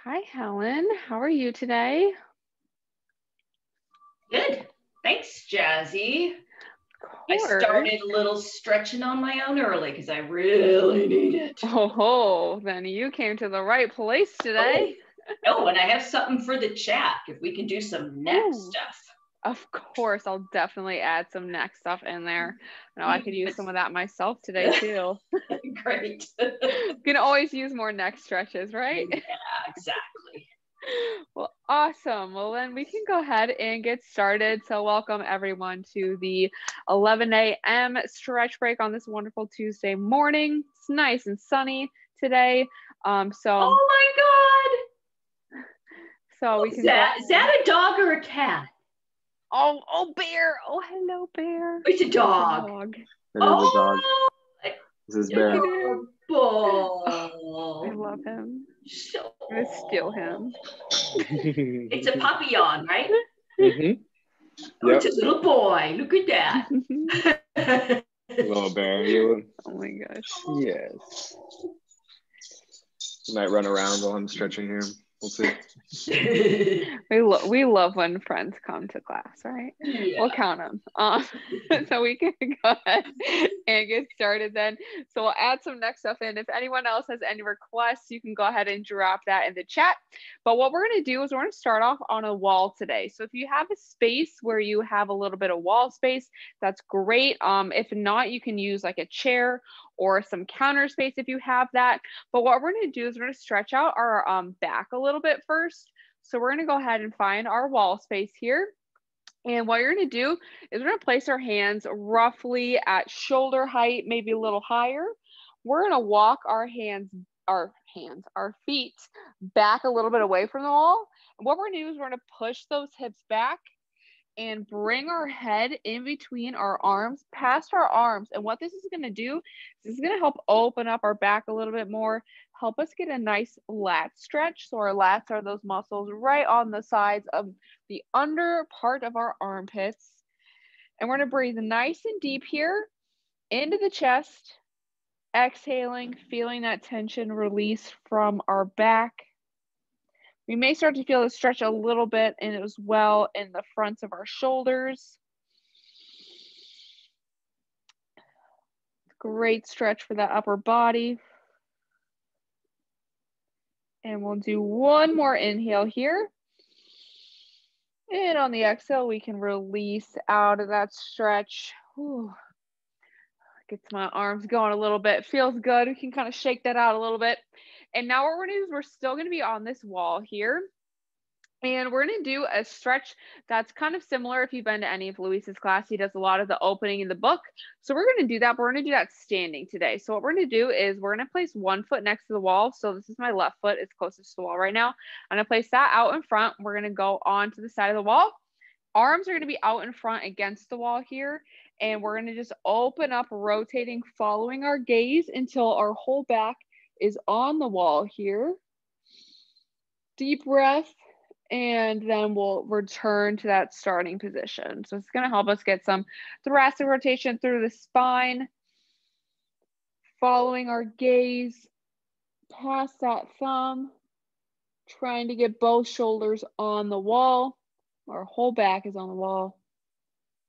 Hi, Helen. How are you today? Good. Thanks, Jazzy. Of I course. started a little stretching on my own early because I really need it. Oh, then you came to the right place Oh, today. oh, and I have something for the chat if we can do some neck Oh, stuff. of course. I'll definitely add some neck stuff in there. I know I could use some of that myself today too. Great. You can always use more neck stretches, right? Yeah, exactly. Well, awesome. Well, then we can go ahead and get started. So, welcome everyone to the 11 a.m. stretch break on this wonderful Tuesday morning. It's nice and sunny today. So, Oh my God. we Who's can go that? Is ahead. that a dog or a cat? Oh, Bear. Oh, hello, Bear. It's a It's a dog. dog. It is a dog. Oh, This is Look at Bear. him. Oh, I adorable. love him. So, I'm going to steal him. it's a papillon, right? Mm-hmm. Oh, it's Yep. a little boy. Look at that. Little Bear. You. Oh my gosh. Yes. You might run around while I'm stretching here. We'll see. We love when friends come to class, right? We'll Yeah. count them. So we can go ahead and get started then. So we'll add some next stuff in. If anyone else has any requests, you can go ahead and drop that in the chat. But what we're going to do is we're going to start off on a wall today. So if you have a space where you have a little bit of wall space, that's great. If not, you can use like a chair or some counter space if you have that. But what we're going to do is we're going to stretch out our back a little bit first. So we're going to go ahead and find our wall space here. And what you're going to do is we're going to place our hands roughly at shoulder height, maybe a little higher. We're going to walk our feet back a little bit away from the wall. And what we're going to do is we're going to push those hips back and bring our head in between our arms, past our arms. And what this is going to do, this is going to help open up our back a little bit more, help us get a nice lat stretch. So our lats are those muscles right on the sides of the under part of our armpits. And we're going to breathe nice and deep here into the chest, exhaling, feeling that tension release from our back. We may start to feel the stretch a little bit and as well in the fronts of our shoulders. Great stretch for that upper body. And we'll do one more inhale here. And on the exhale, we can release out of that stretch. Whew. Gets my arms going a little bit. Feels good. We can kind of shake that out a little bit. And now what we're going to do is we're still going to be on this wall here. And we're going to do a stretch that's kind of similar. If you've been to any of Luis's class, he does a lot of the opening in the book. So we're going to do that, but we're going to do that standing today. So what we're going to do is we're going to place one foot next to the wall. So this is my left foot. It's closest to the wall right now. I'm going to place that out in front. We're going to go on to the side of the wall. Arms are going to be out in front against the wall here. And we're going to just open up, rotating, following our gaze until our whole back is on the wall here. Deep breath. And then we'll return to that starting position. So it's going to help us get some thoracic rotation through the spine, following our gaze past that thumb, trying to get both shoulders on the wall. Our whole back is on the wall.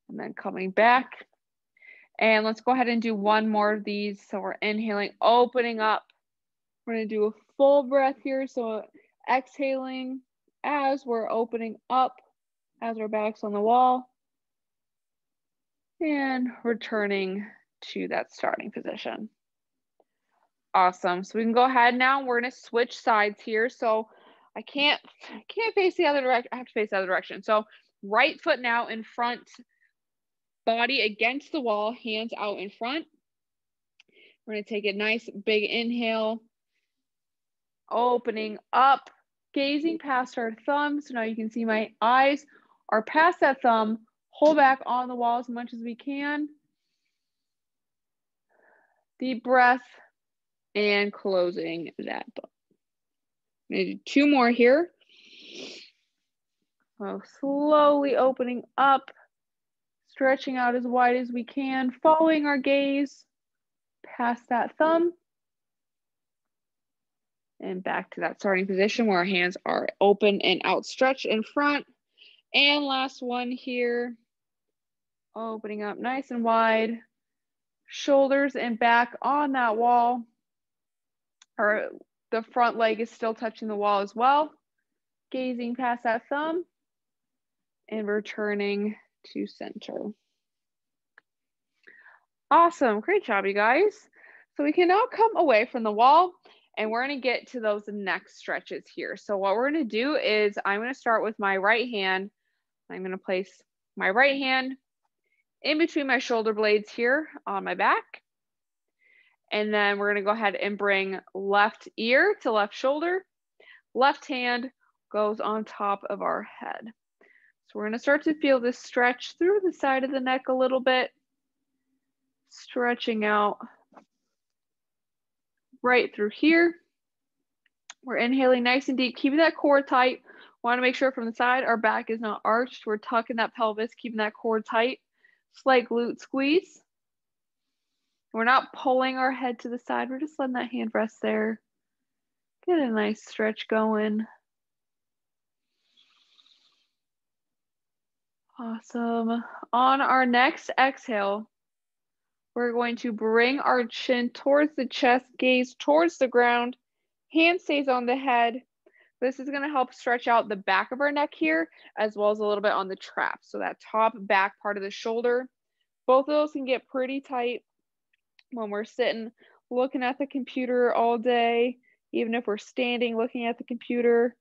And then coming back. And let's go ahead and do one more of these. So we're inhaling, opening up. We're going to do a full breath here. So exhaling as we're opening up, as our back's on the wall, and returning to that starting position. Awesome. So we can go ahead now. We're going to switch sides here. So I can't face the other direction. I have to face the other direction. So right foot now in front, body against the wall, hands out in front. We're going to take a nice big inhale, opening up, gazing past our thumb. So now you can see my eyes are past that thumb. Hold back on the wall as much as we can. Deep breath and closing that book. Maybe two more here. So slowly opening up, stretching out as wide as we can, following our gaze past that thumb. And back to that starting position where our hands are open and outstretched in front. And last one here. Opening up nice and wide. Shoulders and back on that wall. Or the front leg is still touching the wall as well. Gazing past that thumb. And returning to center. Awesome. Great job, you guys. So we can now come away from the wall and we're going to get to those next stretches here. So what we're going to do is I'm going to start with my right hand. I'm going to place my right hand in between my shoulder blades here on my back. And then we're going to go ahead and bring left ear to left shoulder. Left hand goes on top of our head. So we're going to start to feel this stretch through the side of the neck a little bit. Stretching out right through here. We're inhaling nice and deep, keeping that core tight. Want to make sure from the side our back is not arched. We're tucking that pelvis, keeping that core tight. Slight glute squeeze. We're not pulling our head to the side. We're just letting that hand rest there. Get a nice stretch going. Awesome. On our next exhale, we're going to bring our chin towards the chest, gaze towards the ground, hand stays on the head. This is going to help stretch out the back of our neck here, as well as a little bit on the trap. So that top back part of the shoulder, both of those can get pretty tight when we're sitting looking at the computer all day. Even if we're standing looking at the computer,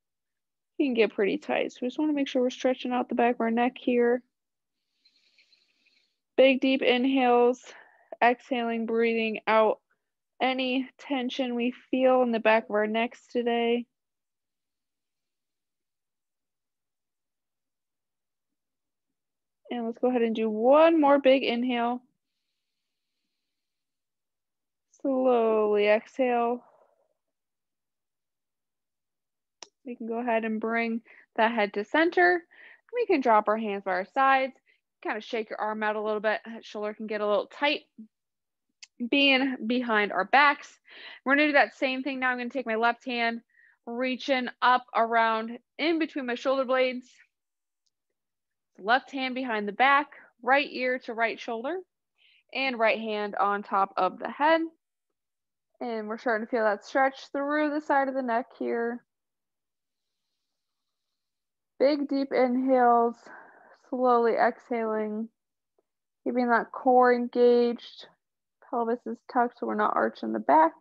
you can get pretty tight. So we just want to make sure we're stretching out the back of our neck here. Big deep inhales, exhaling, breathing out any tension we feel in the back of our necks today. And let's go ahead and do one more big inhale. Slowly exhale. We can go ahead and bring that head to center. We can drop our hands by our sides, kind of shake your arm out a little bit. That shoulder can get a little tight, being behind our backs. We're gonna do that same thing now. I'm gonna take my left hand, reaching up around in between my shoulder blades. Left hand behind the back, right ear to right shoulder, and right hand on top of the head. And we're starting to feel that stretch through the side of the neck here. Big deep inhales, slowly exhaling, keeping that core engaged. Pelvis is tucked so we're not arching the back.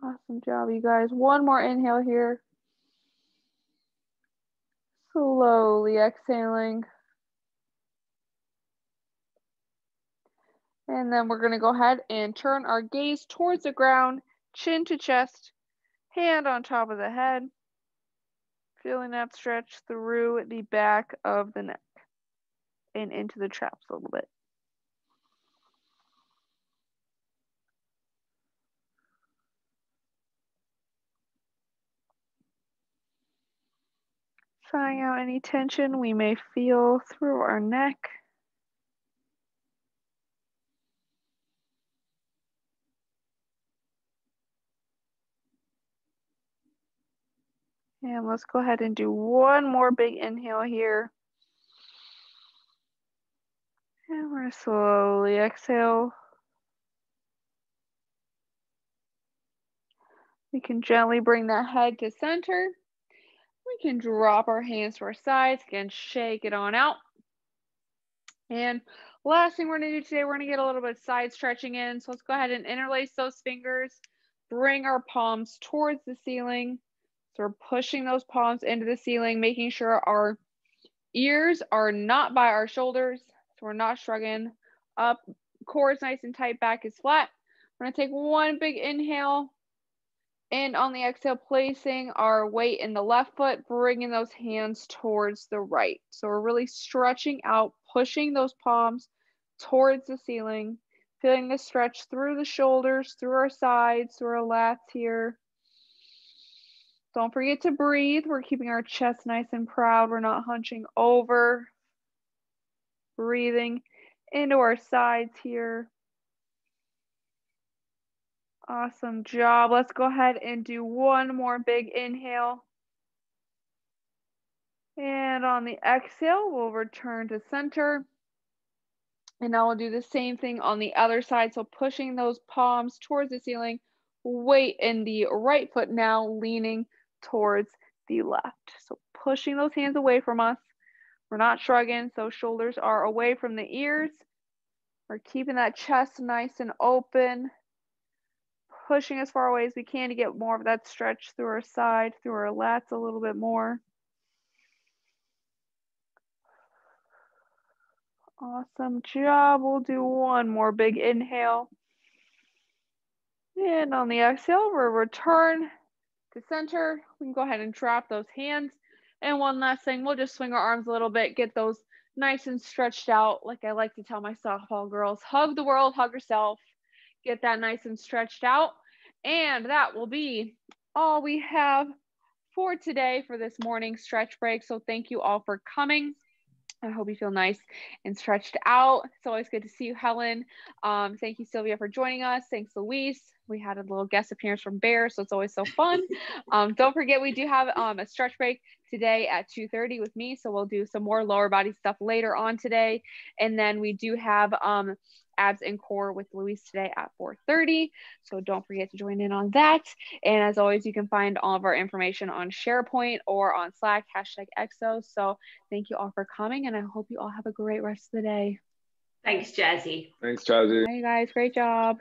Awesome job, you guys. One more inhale here. Slowly exhaling. And then we're going to go ahead and turn our gaze towards the ground, chin to chest, hand on top of the head. Feeling that stretch through the back of the neck and into the traps a little bit. Trying out any tension we may feel through our neck. And let's go ahead and do one more big inhale here. And we're going to slowly exhale. We can gently bring that head to center. We can drop our hands to our sides. Again, shake it on out. And last thing we're going to do today, we're going to get a little bit of side stretching in. So let's go ahead and interlace those fingers. Bring our palms towards the ceiling. So we're pushing those palms into the ceiling, making sure our ears are not by our shoulders. So we're not shrugging up. Core is nice and tight, back is flat. We're going to take one big inhale. And on the exhale, placing our weight in the left foot, bringing those hands towards the right. So we're really stretching out, pushing those palms towards the ceiling, feeling the stretch through the shoulders, through our sides, through our lats here. Don't forget to breathe. We're keeping our chest nice and proud. We're not hunching over. Breathing into our sides here. Awesome job. Let's go ahead and do one more big inhale. And on the exhale, we'll return to center. And now we'll do the same thing on the other side. So pushing those palms towards the ceiling, weight in the right foot now, leaning towards the left. So pushing those hands away from us. We're not shrugging, so shoulders are away from the ears. We're keeping that chest nice and open. Pushing as far away as we can to get more of that stretch through our side, through our lats a little bit more. Awesome job. We'll do one more big inhale. And on the exhale, we'll return to center. We can go ahead and drop those hands. And one last thing, we'll just swing our arms a little bit, get those nice and stretched out. Like I like to tell my softball girls, hug the world, hug yourself. Get that nice and stretched out. And that will be all we have for today for this morning stretch break. So thank you all for coming. I hope you feel nice and stretched out. It's always good to see you, Helen. Thank you, Sylvia, for joining us. Thanks, Luis. We had a little guest appearance from Bear, so it's always so fun. Don't forget, we do have a stretch break today at 2:30 with me, so we'll do some more lower body stuff later on today. And then we do have abs and core with Luis today at 4:30, so don't forget to join in on that. And as always, you can find all of our information on SharePoint or on Slack, #EXO. So thank you all for coming, and I hope you all have a great rest of the day. Thanks, Jazzy. Thanks, Jazzy. Bye, you guys. Great job.